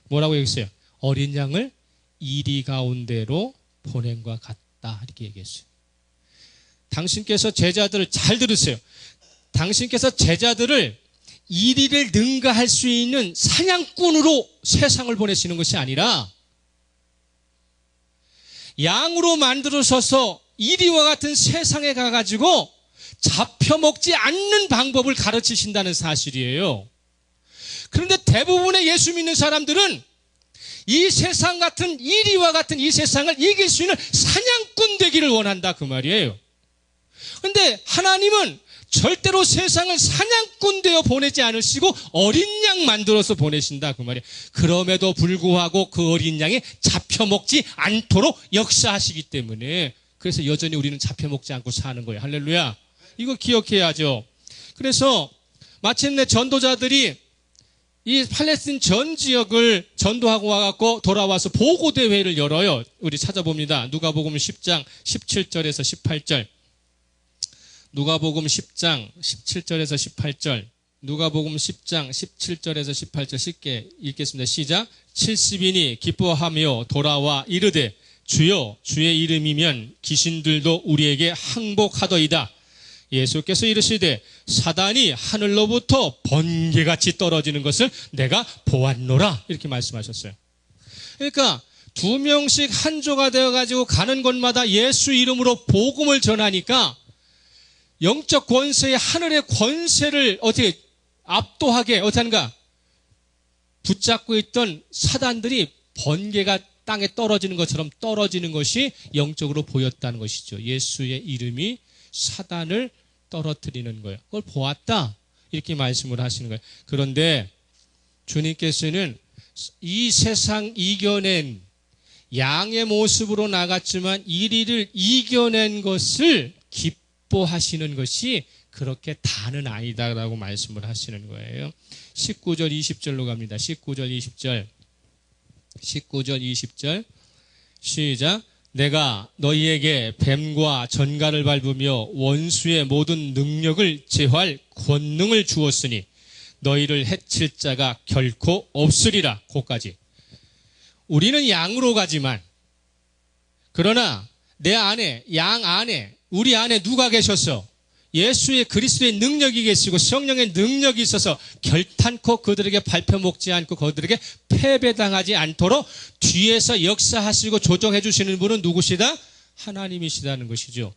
뭐라고 얘기했어요? 어린 양을 이리 가운데로 보냄과 같다, 이렇게 얘기했어요. 당신께서 제자들을 잘 들으세요. 당신께서 제자들을 이리를 능가할 수 있는 사냥꾼으로 세상을 보내시는 것이 아니라 양으로 만들어서서 이리와 같은 세상에 가가지고 잡혀먹지 않는 방법을 가르치신다는 사실이에요. 그런데 대부분의 예수 믿는 사람들은 이 세상 같은, 이리와 같은 이 세상을 이길 수 있는 사냥꾼 되기를 원한다, 그 말이에요. 그런데 하나님은 절대로 세상을 사냥꾼 되어 보내지 않으시고 어린 양 만들어서 보내신다, 그 말이에요. 그럼에도 불구하고 그 어린 양이 잡혀먹지 않도록 역사하시기 때문에, 그래서 여전히 우리는 잡혀먹지 않고 사는 거예요. 할렐루야. 이거 기억해야죠. 그래서 마침내 전도자들이 이 팔레스틴 전 지역을 전도하고 와갖고 돌아와서 보고대회를 열어요. 우리 찾아봅니다. 누가복음 10장 17절에서 18절. 누가복음 10장 17절에서 18절. 누가복음 10장 17절에서 18절 쉽게 읽겠습니다. 시작. 70인이 기뻐하며 돌아와 이르되 주여, 주의 이름이면 귀신들도 우리에게 항복하더이다. 예수께서 이르시되 사단이 하늘로부터 번개같이 떨어지는 것을 내가 보았노라, 이렇게 말씀하셨어요. 그러니까 2명씩 한 조가 되어가지고 가는 곳마다 예수 이름으로 복음을 전하니까 영적 권세의 하늘의 권세를 어떻게 압도하게 어떻게 하는가? 붙잡고 있던 사단들이 번개가 땅에 떨어지는 것처럼 떨어지는 것이 영적으로 보였다는 것이죠. 예수의 이름이 사단을 떨어뜨리는 거예요. 그걸 보았다. 이렇게 말씀을 하시는 거예요. 그런데 주님께서는 이 세상 이겨낸 양의 모습으로 나갔지만 이리를 이겨낸 것을 기뻐하시는 것이 그렇게 다는 아니다라고 말씀을 하시는 거예요. 19절 20절로 갑니다. 19절 20절. 19절 20절 시작. 내가 너희에게 뱀과 전갈을 밟으며 원수의 모든 능력을 제할 권능을 주었으니 너희를 해칠 자가 결코 없으리라. 거기까지. 우리는 양으로 가지만 그러나 내 안에 양 안에 우리 안에 누가 계셨어? 예수의 그리스도의 능력이 계시고 성령의 능력이 있어서 결탄코 그들에게 밟혀먹지 않고 그들에게 패배당하지 않도록 뒤에서 역사하시고 조정해 주시는 분은 누구시다? 하나님이시다는 것이죠.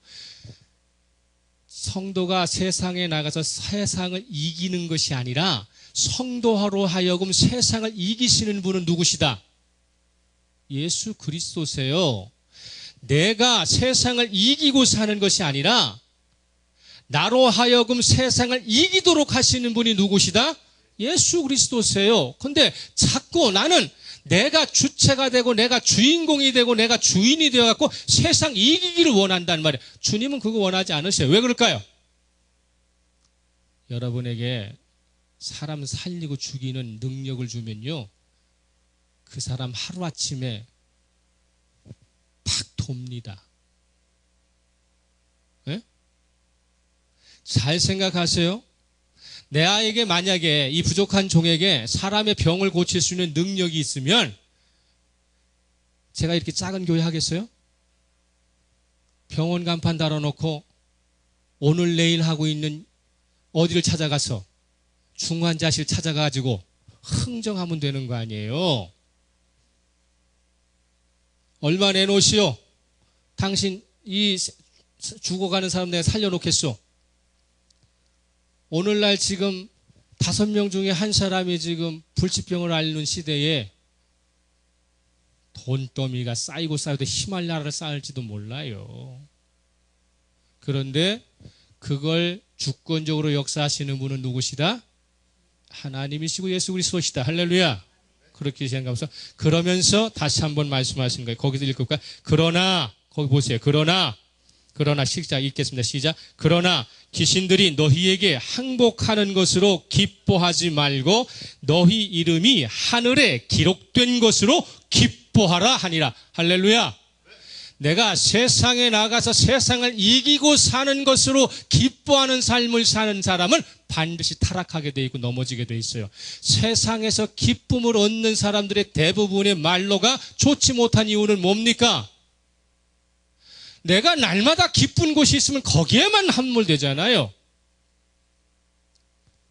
성도가 세상에 나가서 세상을 이기는 것이 아니라 성도로 하여금 세상을 이기시는 분은 누구시다? 예수 그리스도세요. 내가 세상을 이기고 사는 것이 아니라 나로 하여금 세상을 이기도록 하시는 분이 누구시다? 예수 그리스도세요. 근데 자꾸 나는 내가 주체가 되고 내가 주인공이 되고 내가 주인이 되어갖고 세상 이기기를 원한단 말이에요. 주님은 그거 원하지 않으세요. 왜 그럴까요? 여러분에게 사람 살리고 죽이는 능력을 주면요, 그 사람 하루아침에 팍 돕니다. 네? 잘 생각하세요. 내 아이에게 만약에 이 부족한 종에게 사람의 병을 고칠 수 있는 능력이 있으면 제가 이렇게 작은 교회 하겠어요? 병원 간판 달아놓고 오늘 내일 하고 있는 어디를 찾아가서 중환자실 찾아가지고 흥정하면 되는 거 아니에요. 얼마 내놓으시오? 당신 이 죽어가는 사람 내가 살려놓겠소. 오늘날 지금 5명 중에 한 사람이 지금 불치병을 앓는 시대에 돈더미가 쌓이고 쌓여도 히말라야를 쌓을지도 몰라요. 그런데 그걸 주권적으로 역사하시는 분은 누구시다? 하나님이시고 예수 그리스도시다. 할렐루야. 그렇게 생각하면서 그러면서 다시 한번 말씀하시는 거예요. 거기서 읽을까요? 그러나 거기 보세요. 그러나 시작 읽겠습니다. 시작. 그러나 귀신들이 너희에게 항복하는 것으로 기뻐하지 말고 너희 이름이 하늘에 기록된 것으로 기뻐하라 하니라. 할렐루야. 내가 세상에 나가서 세상을 이기고 사는 것으로 기뻐하는 삶을 사는 사람은 반드시 타락하게 돼 있고 넘어지게 돼 있어요. 세상에서 기쁨을 얻는 사람들의 대부분의 말로가 좋지 못한 이유는 뭡니까? 내가 날마다 기쁜 곳이 있으면 거기에만 함몰되잖아요.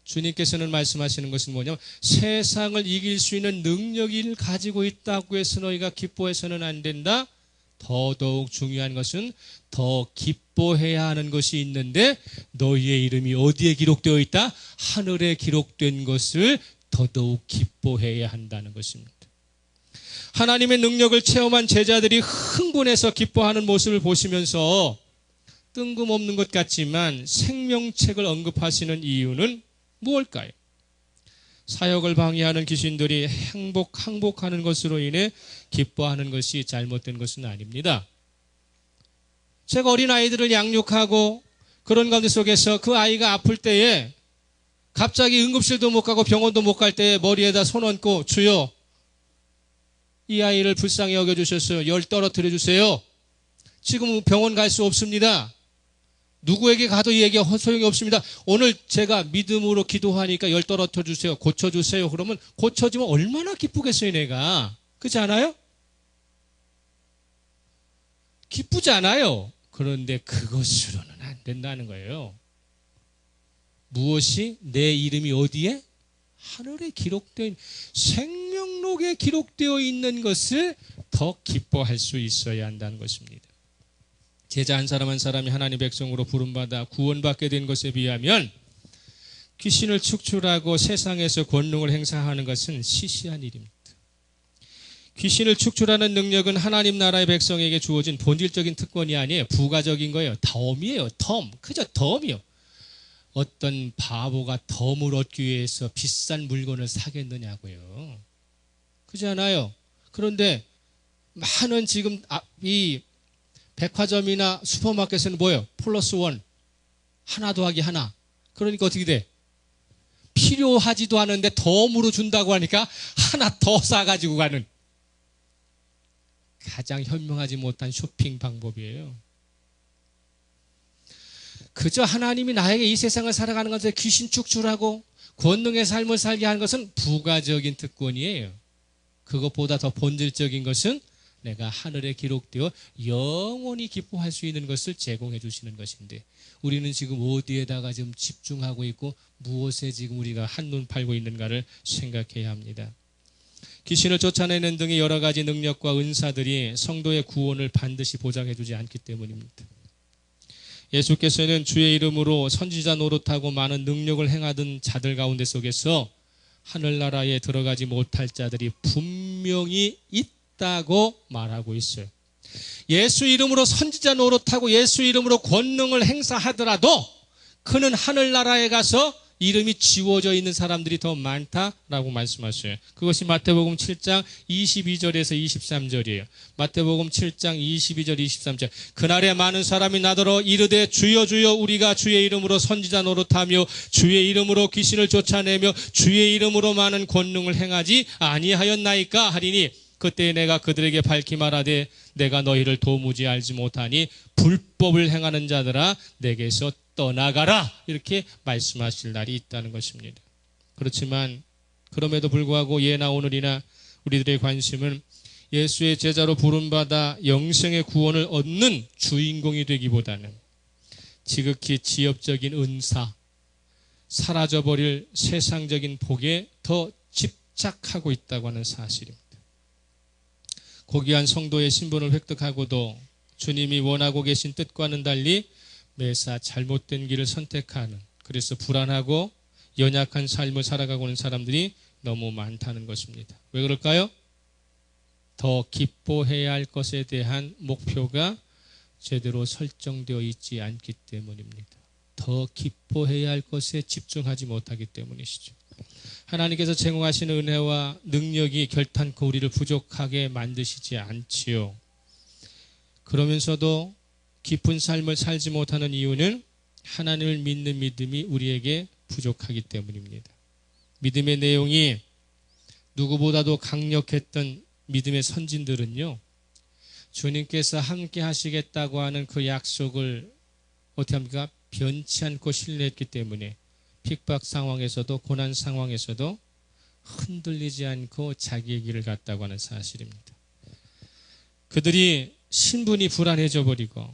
주님께서는 말씀하시는 것은 뭐냐면 세상을 이길 수 있는 능력을 가지고 있다고 해서 너희가 기뻐해서는 안 된다. 더더욱 중요한 것은 더 기뻐해야 하는 것이 있는데 너희의 이름이 어디에 기록되어 있다? 하늘에 기록된 것을 더더욱 기뻐해야 한다는 것입니다. 하나님의 능력을 체험한 제자들이 흥분해서 기뻐하는 모습을 보시면서 뜬금없는 것 같지만 생명책을 언급하시는 이유는 무엇일까요? 사역을 방해하는 귀신들이 항복하는 것으로 인해 기뻐하는 것이 잘못된 것은 아닙니다. 제가 어린아이들을 양육하고 그런 가운데 속에서 그 아이가 아플 때에 갑자기 응급실도 못 가고 병원도 못 갈 때에 머리에다 손 얹고 주여 이 아이를 불쌍히 여겨주셔서 열 떨어뜨려 주세요. 지금 병원 갈 수 없습니다. 누구에게 가도 이 얘기가 소용이 없습니다. 오늘 제가 믿음으로 기도하니까 열 떨어뜨려 주세요. 고쳐주세요. 그러면 고쳐지면 얼마나 기쁘겠어요, 내가. 그렇지 않아요? 기쁘지 않아요. 그런데 그것으로는 안 된다는 거예요. 무엇이? 내 이름이 어디에? 하늘에 기록된 생명록에 기록되어 있는 것을 더 기뻐할 수 있어야 한다는 것입니다. 제자 한 사람 한 사람이 하나님의 백성으로 부름받아 구원받게 된 것에 비하면 귀신을 축출하고 세상에서 권능을 행사하는 것은 시시한 일입니다. 귀신을 축출하는 능력은 하나님 나라의 백성에게 주어진 본질적인 특권이 아니에요. 부가적인 거예요. 덤이에요. 덤. 그저 덤이요. 어떤 바보가 덤을 얻기 위해서 비싼 물건을 사겠느냐고요. 그렇잖아요. 그런데 많은 지금 이 백화점이나 슈퍼마켓에는 뭐예요? 플러스 원. 하나 더하기 하나. 그러니까 어떻게 돼? 필요하지도 않은데 덤으로 준다고 하니까 하나 더 사가지고 가는 가장 현명하지 못한 쇼핑 방법이에요. 그저 하나님이 나에게 이 세상을 살아가는 것에 귀신 축출하고 권능의 삶을 살게 하는 것은 부가적인 특권이에요. 그것보다 더 본질적인 것은 내가 하늘에 기록되어 영원히 기뻐할 수 있는 것을 제공해 주시는 것인데 우리는 지금 어디에다가 지금 집중하고 있고 무엇에 지금 우리가 한눈 팔고 있는가를 생각해야 합니다. 귀신을 쫓아내는 등의 여러 가지 능력과 은사들이 성도의 구원을 반드시 보장해 주지 않기 때문입니다. 예수께서는 주의 이름으로 선지자 노릇하고 많은 능력을 행하던 자들 가운데 속에서 하늘나라에 들어가지 못할 자들이 분명히 있다고 말하고 있어요. 예수 이름으로 선지자 노릇하고 예수 이름으로 권능을 행사하더라도 그는 하늘나라에 가서 이름이 지워져 있는 사람들이 더 많다라고 말씀하셔요. 그것이 마태복음 7장 22절에서 23절이에요. 마태복음 7장 22절 23절. 그날에 많은 사람이 나더러 이르되 주여 주여 우리가 주의 이름으로 선지자 노릇하며 주의 이름으로 귀신을 쫓아내며 주의 이름으로 많은 권능을 행하지 아니하였나이까 하리니 그때 내가 그들에게 밝히 말하되 내가 너희를 도무지 알지 못하니 불법을 행하는 자들아 내게서 떠나가라 이렇게 말씀하실 날이 있다는 것입니다. 그렇지만 그럼에도 불구하고 예나 오늘이나 우리들의 관심은 예수의 제자로 부름받아 영생의 구원을 얻는 주인공이 되기보다는 지극히 지엽적인 은사, 사라져버릴 세상적인 복에 더 집착하고 있다고 하는 사실입니다. 고귀한 성도의 신분을 획득하고도 주님이 원하고 계신 뜻과는 달리 매사 잘못된 길을 선택하는, 그래서 불안하고 연약한 삶을 살아가고 있는 사람들이 너무 많다는 것입니다. 왜 그럴까요? 더 기뻐해야 할 것에 대한 목표가 제대로 설정되어 있지 않기 때문입니다. 더 기뻐해야 할 것에 집중하지 못하기 때문이시죠. 하나님께서 제공하시는 은혜와 능력이 결탄코 우리를 부족하게 만드시지 않지요. 그러면서도 깊은 삶을 살지 못하는 이유는 하나님을 믿는 믿음이 우리에게 부족하기 때문입니다. 믿음의 내용이 누구보다도 강력했던 믿음의 선진들은요, 주님께서 함께 하시겠다고 하는 그 약속을 어떻게 합니까? 변치 않고 신뢰했기 때문에 핍박 상황에서도 고난 상황에서도 흔들리지 않고 자기의 길을 갔다고 하는 사실입니다. 그들이 신분이 불안해져 버리고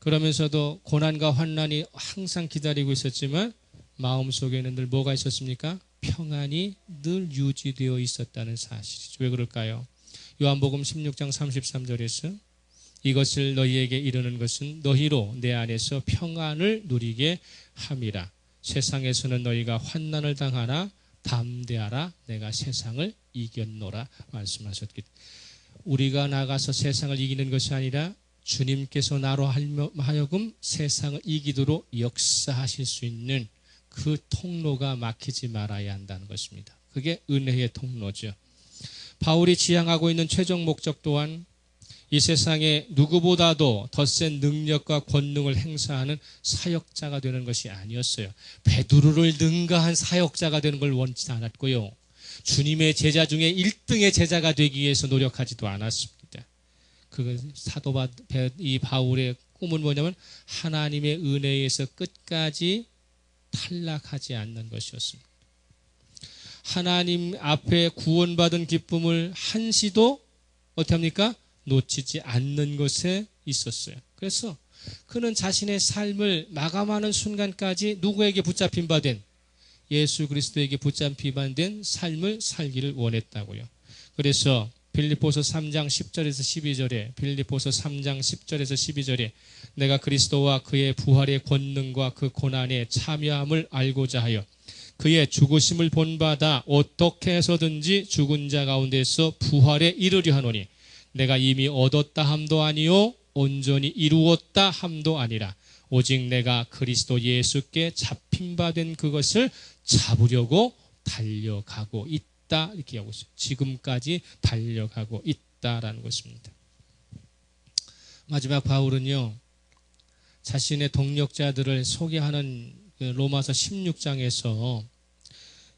그러면서도 고난과 환난이 항상 기다리고 있었지만 마음속에는 늘 뭐가 있었습니까? 평안이 늘 유지되어 있었다는 사실이죠. 왜 그럴까요? 요한복음 16장 33절에서 이것을 너희에게 이르는 것은 너희로 내 안에서 평안을 누리게 함이라. 세상에서는 너희가 환난을 당하나 담대하라. 내가 세상을 이겼노라 말씀하셨기 때문에 우리가 나가서 세상을 이기는 것이 아니라 주님께서 나로 하여금 세상을 이기도록 역사하실 수 있는 그 통로가 막히지 말아야 한다는 것입니다. 그게 은혜의 통로죠. 바울이 지향하고 있는 최종 목적 또한 이 세상에 누구보다도 더 센 능력과 권능을 행사하는 사역자가 되는 것이 아니었어요. 베드로를 능가한 사역자가 되는 걸 원치 않았고요. 주님의 제자 중에 1등의 제자가 되기 위해서 노력하지도 않았습니다. 그 이 바울의 꿈은 뭐냐면 하나님의 은혜에서 끝까지 탈락하지 않는 것이었습니다. 하나님 앞에 구원받은 기쁨을 한시도 어떻게 합니까? 놓치지 않는 것에 있었어요. 그래서 그는 자신의 삶을 마감하는 순간까지 누구에게 붙잡힌 바 된? 예수 그리스도에게 붙잡힌 바 된 삶을 살기를 원했다고요. 그래서 빌립보서 3장 10절에서 12절에 빌립보서 3장 10절에서 12절에 내가 그리스도와 그의 부활의 권능과 그 고난에 참여함을 알고자 하여 그의 죽으심을 본받아 어떻게 해서든지 죽은 자 가운데서 부활에 이르려 하노니 내가 이미 얻었다 함도 아니요 온전히 이루었다 함도 아니라 오직 내가 그리스도 예수께 잡힌 바 된 그것을 잡으려고 달려가고 있다 이렇게 하고 있어요. 지금까지 달려가고 있다라는 것입니다. 마지막 바울은요 자신의 동력자들을 소개하는 로마서 16장에서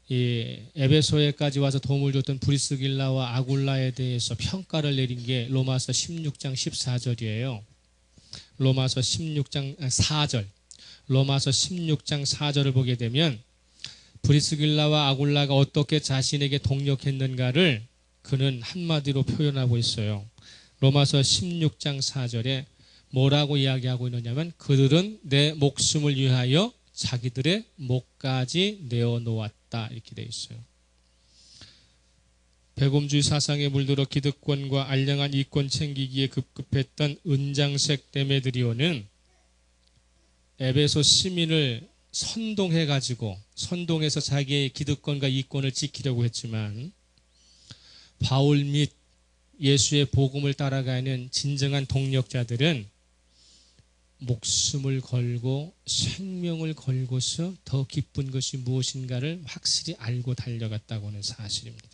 이 에베소에까지 와서 도움을 줬던 브리스길라와 아굴라에 대해서 평가를 내린 게 로마서 16장 14절이에요. 로마서 16장 4절. 로마서 16장 4절을 보게 되면 브리스길라와 아굴라가 어떻게 자신에게 동력했는가를 그는 한마디로 표현하고 있어요. 로마서 16장 4절에 뭐라고 이야기하고 있느냐면 그들은 내 목숨을 위하여 자기들의 목까지 내어놓았다 이렇게 되어 있어요. 백옴주의 사상에 물들어 기득권과 알량한 이권 챙기기에 급급했던 은장색 데메드리오는 에베소 시민을 선동해서 자기의 기득권과 이권을 지키려고 했지만 바울 및 예수의 복음을 따라가는 진정한 동력자들은 목숨을 걸고 생명을 걸고서 더 기쁜 것이 무엇인가를 확실히 알고 달려갔다고 하는 사실입니다.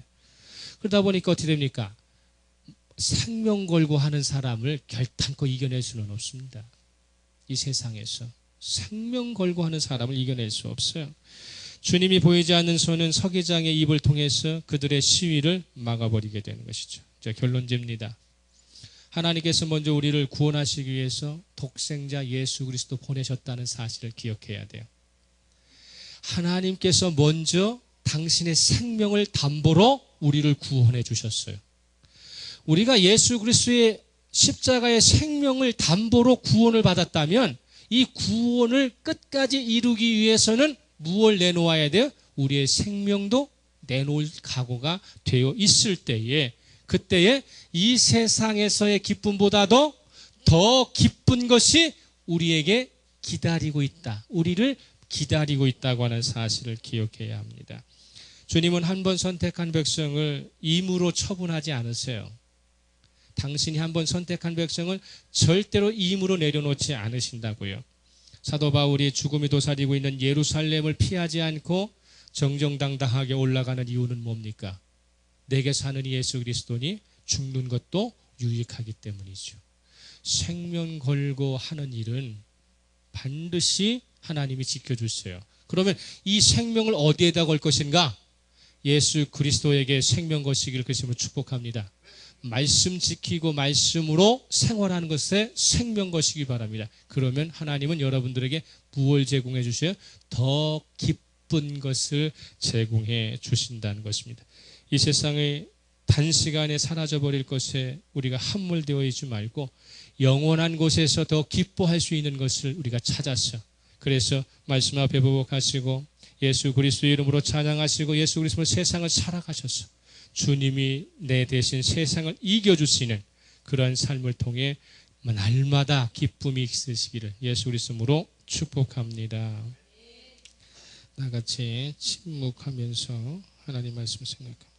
그러다 보니까 어떻게 됩니까? 생명 걸고 하는 사람을 결단코 이겨낼 수는 없습니다. 이 세상에서 생명 걸고 하는 사람을 이겨낼 수 없어요. 주님이 보이지 않는 손은 서기장의 입을 통해서 그들의 시위를 막아버리게 되는 것이죠. 자, 결론집니다. 하나님께서 먼저 우리를 구원하시기 위해서 독생자 예수 그리스도 보내셨다는 사실을 기억해야 돼요. 하나님께서 먼저 당신의 생명을 담보로 우리를 구원해 주셨어요. 우리가 예수 그리스도의 십자가의 생명을 담보로 구원을 받았다면 이 구원을 끝까지 이루기 위해서는 무엇을 내놓아야 돼요? 우리의 생명도 내놓을 각오가 되어 있을 때에 그때에 이 세상에서의 기쁨보다도 더 기쁜 것이 우리에게 기다리고 있다. 우리를 기다리고 있다고 하는 사실을 기억해야 합니다. 주님은 한 번 선택한 백성을 임으로 처분하지 않으세요. 당신이 한 번 선택한 백성을 절대로 임으로 내려놓지 않으신다고요. 사도 바울이 죽음이 도사리고 있는 예루살렘을 피하지 않고 정정당당하게 올라가는 이유는 뭡니까? 내게 사는 예수 그리스도니 죽는 것도 유익하기 때문이죠. 생명 걸고 하는 일은 반드시 하나님이 지켜주세요. 그러면 이 생명을 어디에다 걸 것인가? 예수 그리스도에게 생명 것이기를 그리스도로 축복합니다. 말씀 지키고 말씀으로 생활하는 것에 생명 것이기 바랍니다. 그러면 하나님은 여러분들에게 무엇을 제공해 주셔요? 더 기쁜 것을 제공해 주신다는 것입니다. 이 세상의 단시간에 사라져버릴 것에 우리가 함몰되어 있지 말고 영원한 곳에서 더 기뻐할 수 있는 것을 우리가 찾았어. 그래서 말씀 앞에 보복하시고 예수 그리스도의 이름으로 찬양하시고 예수 그리스도로 세상을 살아가셨어. 주님이 내 대신 세상을 이겨주시는 그런 삶을 통해 날마다 기쁨이 있으시기를 예수 그리스도로 축복합니다. 나같이 침묵하면서 하나님 말씀 생각합니다.